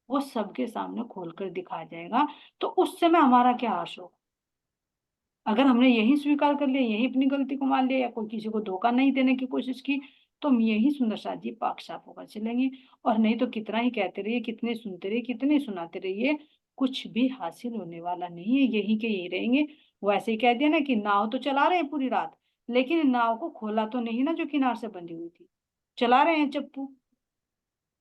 वो सबके सामने खोलकर दिखाया जाएगा। तो उस समय हमारा क्या आश होगा। अगर हमने यही स्वीकार कर लिया, यही अपनी गलती को मान लिया या कोई किसी को धोखा नहीं देने की कोशिश की, तो हम यही सुंदर साथ जी पाक साफ होकर चलेंगे। और नहीं तो कितना ही कहते रहिए, कितने सुनते रहिए, कितने सुनाते रहिए, कुछ भी हासिल होने वाला नहीं है, यही के यही रहेंगे। वो ऐसे ही कह दिया ना कि नाव तो चला रहे हैं पूरी रात, लेकिन नाव को खोला तो नहीं ना जो किनार से बंधी हुई थी, चला रहे हैं चप्पू,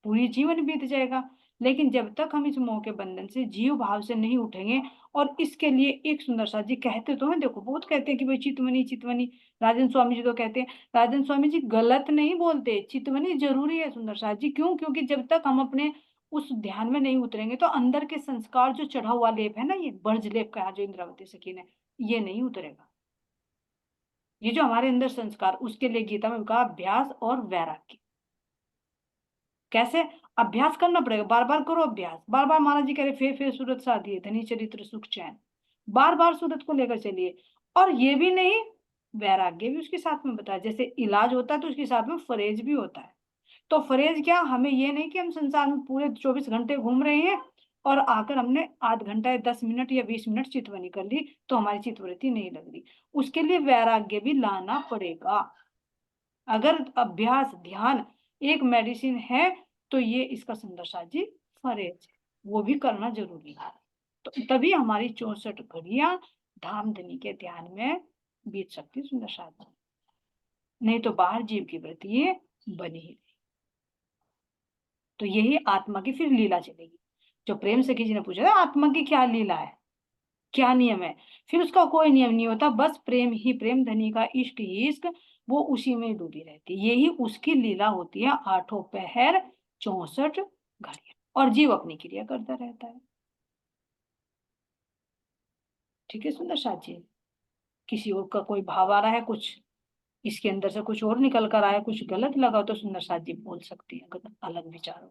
पूरी जीवन बीत जाएगा। लेकिन जब तक हम इस मोह के बंधन से जीव भाव से नहीं उठेंगे, और इसके लिए एक सुंदर साथ जी कहते तो हैं, देखो बहुत कहते हैं कि भाई चितवनी चितवनी, राजन स्वामी जी तो कहते हैं, राजन स्वामी जी गलत नहीं बोलते, चितवनी जरूरी है सुंदर साथ जी। क्यों, क्योंकि जब तक हम अपने उस ध्यान में नहीं उतरेंगे तो अंदर के संस्कार जो चढ़ा हुआ लेप है ना, ये बर्ज लेप कहा जो इंद्रावती सखी ने, ये नहीं उतरेगा। ये जो हमारे अंदर संस्कार, उसके लिए गीता में कहा अभ्यास और वैराग्य। कैसे, अभ्यास करना पड़ेगा, बार बार करो अभ्यास, बार बार महाराज जी कह रहे फे सूरत साधिए धनी चरित्र सुख चैन, बार बार सूरत को लेकर चलिए। और ये भी नहीं, वैराग्य भी उसके साथ में बताया। जैसे इलाज होता है तो उसके साथ में फरेज भी होता है। तो फरेज क्या, हमें ये नहीं कि हम संसार में पूरे 24 घंटे घूम रहे हैं और आकर हमने आध घंटा या 10 मिनट या 20 मिनट चितवनी कर ली तो हमारी चित्तवृत्ति नहीं लग रही। उसके लिए वैराग्य भी लाना पड़ेगा। अगर अभ्यास ध्यान एक मेडिसिन है तो ये इसका सुंदर साथ जी फरेज है, वो भी करना जरूरी है। तो तभी हमारी 64 घड़ियां धाम धनी के ध्यान में बीत सकती सुंदर साथ जी, नहीं तो बाहर जीव की वृत्ति बनी ही। तो यही आत्मा की फिर लीला चलेगी। जो प्रेम सखी जी ने पूछा था आत्मा की क्या लीला है, क्या नियम है, फिर उसका कोई नियम नहीं होता, बस प्रेम ही प्रेम, धनी का इश्क ही इश्क, वो उसी में डूबी रहती है। यही उसकी लीला होती है 8 पहर 64 घड़ियां, और जीव अपनी क्रिया करता रहता है। ठीक है सुंदर साथ जी, किसी और का कोई भाव आ रहा है, कुछ इसके अंदर से कुछ और निकल कर आया, कुछ गलत लगा तो सुंदर साथ जी बोल सकती है अगर अलग विचारों।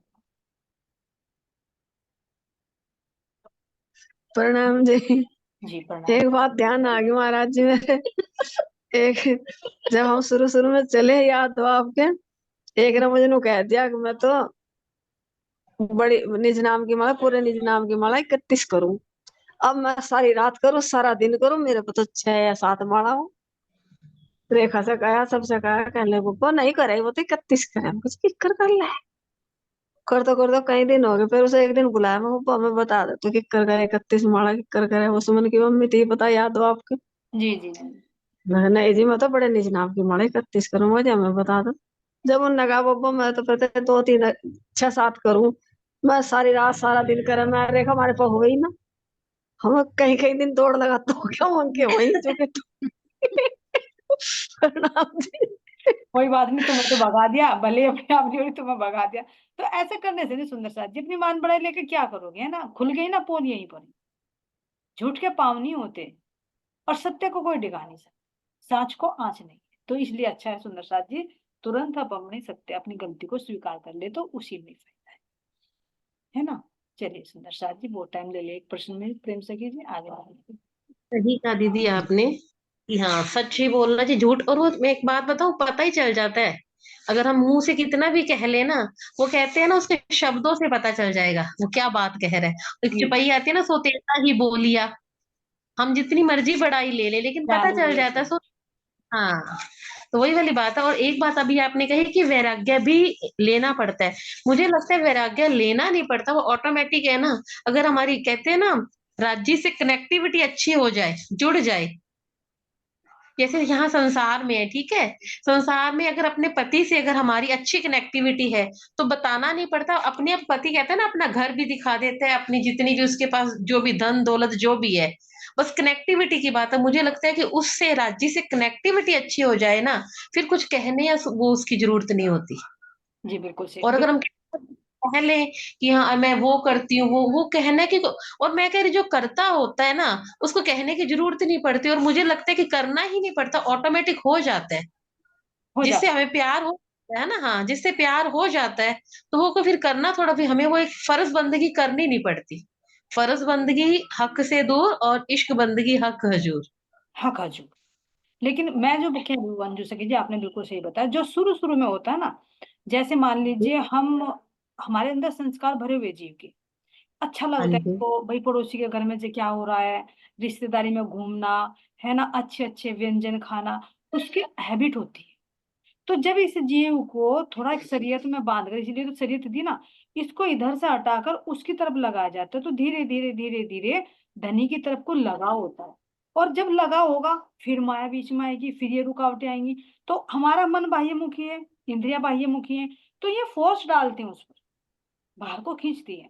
प्रणाम जी। जी प्रणाम। एक बात ध्यान आ गई महाराज जी मेरे। एक, जब हम शुरू शुरू में चले, याद तो आपके, एक ने मुझे नु कह दिया कि मैं तो बड़ी निज नाम की माला, पूरे निज नाम की माला 31 करूं। अब मैं सारी रात करूं, सारा दिन करूं, मेरे को तो 6 या 7 माला हो। रेखा से कहा, सबसे कहा, कहने को नहीं करे, वो तो 31 करे, कुछ किकर कर ले। कर दो कई दिन हो गए, फिर उसे एक दिन बुलाया, मैं पापा मैं बता दे तो किकर करे 31 माला, किकर करे। वो सुमन की मम्मी थी, पता याद हो आपके? जी जी जी। मैं कहा, नहीं जी, मैं तो बड़े निज नाम की माला 31 करूंगा जी, हमें बता दो। जब उन्होंने कहा पापा मैं तो पता 2 3 6 7 करूं, मैं सारी रात सारा दिन करे, मैं रेखा हमारे पास हो गई ना, हम कहीं कहीं दिन दौड़ लगाता हूँ, क्या उनके वही जो कि प्रणाम जी। कोई बात नहीं, तुम्हें तो भगा दिया, भले अपने आप नहीं हो रही, तुम्हें भगा दिया। तो ऐसे करने से नहीं सुंदर साथ, जितनी मान बढ़ाई लेके क्या करोगे, है ना, खुल गई ना पोल यहीं पर। झूठ के पाँव नहीं होते, और सत्य को कोई डिगा नहीं सकता, साँच को आँच नहीं है। तो इसलिए अच्छा है सुंदर साथ जी, तुरंत आप अपने सत्य, अपनी गलती को स्वीकार कर ले, तो उसी में फायदा है ना। चलिए सुंदर साथ जी, बहुत टाइम ले लिया, एक प्रश्न में प्रेम से कीजिए, आगे बढ़िए। सही कहा दीदी आपने कि हाँ सच ही बोलना चाहिए, झूठ। और वो मैं एक बात बताऊं, पता ही चल जाता है, अगर हम मुंह से कितना भी कह लेना, वो कहते हैं ना उसके शब्दों से पता चल जाएगा वो क्या बात कह रहा है। एक जी चौपाई आती है ना, सोतेला ही बोलिया। हम जितनी मर्जी बड़ाई ले ले, लेकिन पता चालू चल है जाता है। सब। हाँ, तो वही वाली बात है। और एक बात अभी आपने कही कि वैराग्य भी लेना पड़ता है, मुझे लगता है वैराग्य लेना नहीं पड़ता, वो ऑटोमेटिक है ना। अगर हमारी कहते हैं ना, राज्य से कनेक्टिविटी अच्छी हो जाए, जुड़ जाए, जैसे यहाँ संसार में है, ठीक है, संसार में अगर अपने पति से अगर हमारी अच्छी कनेक्टिविटी है, तो बताना नहीं पड़ता, अपने आप पति कहते हैं ना, अपना घर भी दिखा देता है, अपनी जितनी भी उसके पास जो भी धन दौलत जो भी है, बस कनेक्टिविटी की बात है। मुझे लगता है कि उससे राज्य से कनेक्टिविटी अच्छी हो जाए ना, फिर कुछ कहने या वो उसकी जरूरत नहीं होती। जी बिल्कुल सही, और अगर हम पहले कि हाँ मैं वो करती हूँ, वो कहने की, और मैं कह रही जो करता होता है ना, उसको कहने की जरूरत नहीं पड़ती, और मुझे लगता है कि करना ही नहीं पड़ता, ऑटोमेटिक हो जाता है। हो जिससे जाता हमें प्यार हो जाता है ना, हाँ, जिससे प्यार हो जाता है, तो वो को फिर करना थोड़ा भी, हमें वो एक फर्ज बंदगी करनी नहीं पड़ती। फर्ज बंदगी हक से दूर, और इश्क बंदगी हक हजूर। है। हाँ खाजू। लेकिन मैं जो कह रही हूँ अंजू सखी जी, आपने बिल्कुल सही बताया, जो शुरू शुरू में होता है ना, जैसे मान लीजिए हम, हमारे अंदर संस्कार भरे हुए जीव के, अच्छा हाँ लगता है जी। तो भाई पड़ोसी के घर में से क्या हो रहा है, रिश्तेदारी में घूमना, है ना, अच्छे अच्छे व्यंजन खाना, उसकी हैबिट होती है। तो जब इस जीव को थोड़ा एक शरीयत में बांध कर, इसीलिए तो शरीयत दी ना, इसको इधर से हटाकर उसकी तरफ लगाया जाता है, तो धीरे धीरे धीरे धीरे धनी की तरफ को लगाव होता है। और जब लगाव होगा, फिर माया बीच में आएगी, फिर ये रुकावटें आएंगी। तो हमारा मन बाह्यमुखी है, इंद्रिया बाह्यमुखी है, तो ये फोर्स डालते हैं उस पर, बाहर को खींचती है।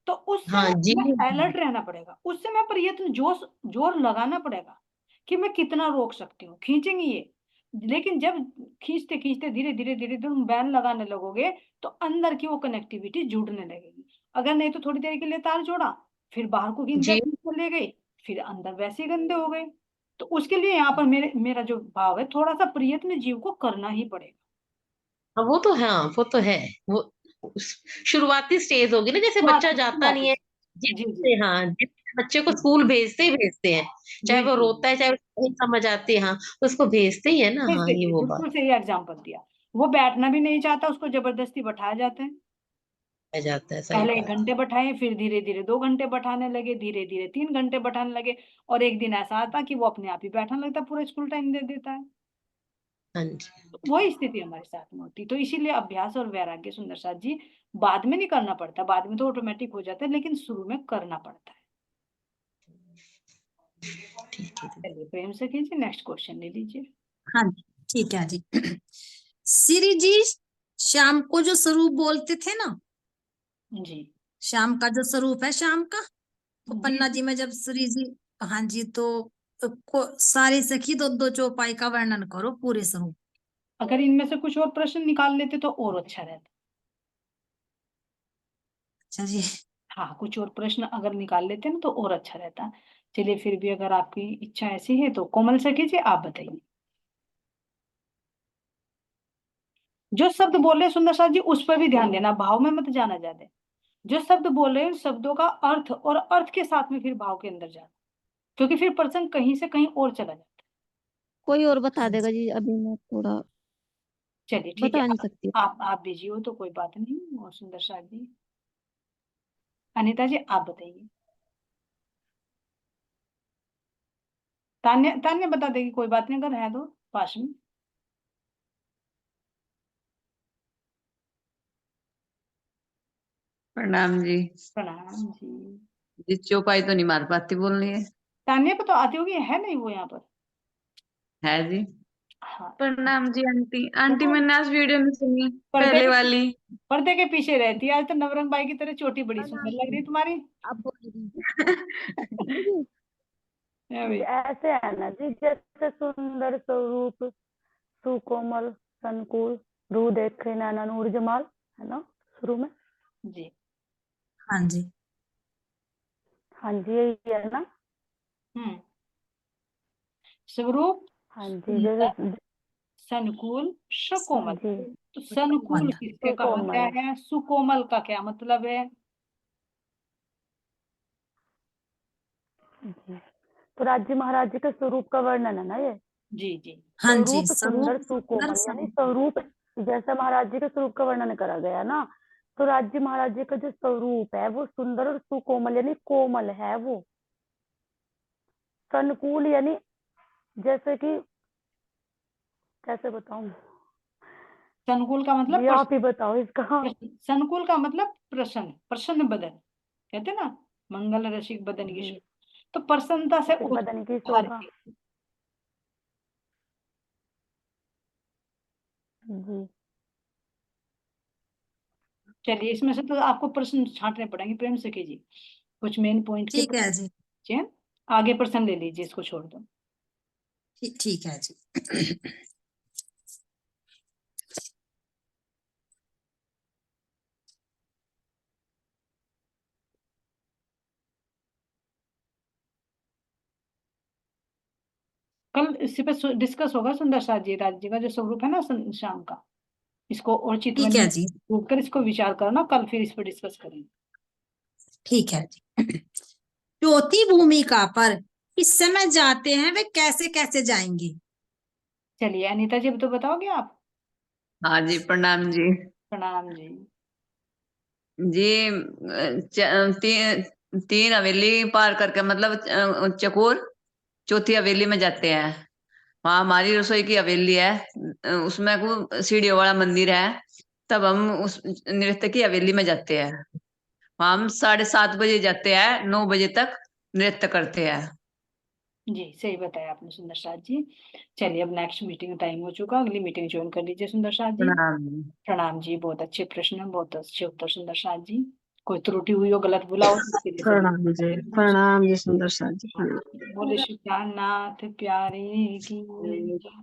तो उस हाँ समय जी। हमें अलर्ट रहना पड़ेगा, उस समय प्रयत्न जोर जोर लगाना पड़ेगा कि मैं कितना रोक सकती हूँ, खींचेंगे ये। लेकिन जब खींचते खींचते धीरे धीरे धीरे धीरे तुम बैन लगाने लगोगे, तो अंदर की वो कनेक्टिविटी जुड़ने लगेगी। अगर नहीं तो थोड़ी देर के लिए तार जोड़ा, फिर बाहर को इंद्रिया जी। चले गई, फिर अंदर वैसे ही गंदे हो गए। तो उसके लिए यहाँ पर मेरा जो भाव है, थोड़ा सा प्रयत्न जीव को करना ही पड़ेगा। हाँ, वो तो हाँ, वो तो है। वो शुरुआती स्टेज होगी ना, जैसे बच्चा जाता नहीं है, जी जी जिससे हाँ, जिस बच्चे को स्कूल भेजते ही भेजते हैं, चाहे वो बिल्कुल। रोता है चाहे उसको नहीं समझ आती है, हाँ, तो उसको भेजते ही है ना, हाँ, भेजते ये थे, वो बात बिल्कुल सही एग्जाम्पल दिया। वो बैठना भी नहीं चाहता, उसको जबरदस्ती बैठाया जाता है। रह जाता है, सही पहले 1 बात। घंटे बैठाए, फिर धीरे धीरे 2 घंटे बैठाने लगे, धीरे धीरे 3 घंटे बैठाने लगे, और एक दिन ऐसा आता कि वो अपने आप ही बैठने लगता, पूरा स्कूल टाइम दे देता है। हाँ जी। तो वही स्थिति हमारे साथ में होती। तो इसीलिए अभ्यास और वैराग्य सुंदर साथ जी बाद में नहीं करना पड़ता, बाद में तो ऑटोमेटिक हो जाता है, लेकिन शुरू में करना पड़ता है। ठीक है। चलिए प्रेम से कीजिए, नेक्स्ट क्वेश्चन ले लीजिए। हाँ जी, ठीक है जी। श्री जी शाम को जो स्वरूप बोलते थे ना, जी श्याम का जो स्वरूप है श्याम का, तो जी पन्ना जी में जब श्री जी, हाँ जी, तो सारी सखी दो दो चौपाई का वर्णन करो पूरे स्वरूप। अगर इनमें से कुछ और प्रश्न निकाल लेते तो और अच्छा रहता। अच्छा जी। हाँ, कुछ और प्रश्न अगर निकाल लेते ना तो और अच्छा रहता। चलिए, फिर भी अगर आपकी इच्छा ऐसी है तो कोमल सखी जी आप बताइए। जो शब्द बोले सुंदर साथ जी उस पर भी ध्यान देना, भाव में मत जाना ज्यादा। जो शब्द बोले उन शब्दों का अर्थ, और अर्थ के साथ में फिर भाव के अंदर जाना, क्योंकि फिर प्रसंग कहीं से कहीं और चला जाता कोई और बता हाँ देगा जी। जी, अभी मैं थोड़ा है। चलिए ठीक है, बता नहीं सकती। आप बिजी हो तो कोई बात नहीं। और सुंदर साथ जी, अनिता जी आप बताइए। तान्या तान्या बता देगी, कोई बात नहीं अगर है तो पास में। प्रणाम जी। प्रणाम जी। जी चौपाई तो नहीं मार पाती बोलनी है। तान्या को तो आती होगी, है नहीं वो यहाँ पर? है जी। हाँ, प्रणाम जी आंटी। आंटी प्रणाम। मैंने आज वीडियो नहीं सुनी, पर्दे पहले के वाली। पर्दे के पीछे रहती है। आज तो नवरंग बाई की तरह चोटी बड़ी सुंदर लग रही है तुम्हारी। अब बोल दीजिए। है जी भाई। ऐसे है ना जी, जैसे सुंदर स्वरूप, सुकोमल, संकुल, रू देखे नैना नूर जमाल, है ना शुरू में। जी हाँ जी। हाँ जी यही है ना। हम्म। स्वरूप हाँ जी सुंदर, जैसे। संकुल, हाँ सुकोमल। जी तो संकुल कोमल। किसके कहा गया सुकोमल। है? सुकोमल का क्या मतलब है? जी तो राज्य महाराज जी के स्वरूप का वर्णन है ना ये। जी जी हाँ जी, स्वरूप स्वरूप सुंदर सुंदर सुकोमल, यानी स्वरूप जैसे महाराज जी के स्वरूप का वर्णन करा गया ना, तो राज्य महाराज जी का जो स्वरूप है वो सुंदर और सुकोमल यानी कोमल है वो। संकुल यानी जैसे कि, कैसे बताऊं संकुल का मतलब जी, आप ही बताओ इसका। संकुल का मतलब प्रसन्न, प्रसन्न बदन कहते ना, मंगल रसिक बदन की जी शोभा। तो प्रसन्नता से रसिक बदन की भर शोभा। के। जी चलिए, इसमें से तो आपको प्रश्न छांटने पड़ेंगे प्रेम से कीजिए, कुछ मेन पॉइंट के ठीक है जी। प्रश्न। आगे प्रश्न ले लीजिए, इसको छोड़ दो। ठीक है जी। कल इसी पे डिस्कस होगा सुंदर साथ जी, राज्य का जो स्वरूप है ना शाम का, इसको और ठीक है चितवन जी। कर इसको विचार करना, कल फिर इस पर डिस्कस करेंगे। ठीक है जी। चौथी भूमिका पर इस समय जाते हैं वे कैसे कैसे जाएंगे? चलिए अनीता जी तो बताओगे आप। हाँ जी प्रणाम जी। प्रणाम जी। जी तीन हवेली पार करके मतलब चकोर चौथी हवेली में जाते हैं। वहाँ हमारी रसोई की हवेली है, उसमें को सीढ़ियों वाला मंदिर है। तब हम उस नृत्य की हवेली में जाते हैं। वहाँ हम 7:30 बजे जाते हैं, 9 बजे तक नृत्य करते हैं। जी सही बताया आपने सुंदर साथ जी। चलिए, अब नेक्स्ट मीटिंग टाइम हो चुका, अगली मीटिंग ज्वाइन कर लीजिए सुंदर साथ जी। प्रणाम जी। प्रणाम जी, बहुत अच्छे प्रश्न, बहुत अच्छे उत्तर सुंदर साथ जी। कोई त्रुटि हुई हो, गलत बोला हो तो उसके लिए सभी प्रणाम जी सुंदर साथ जी, प्रणाम। बोले श्री नाथ प्यारे की।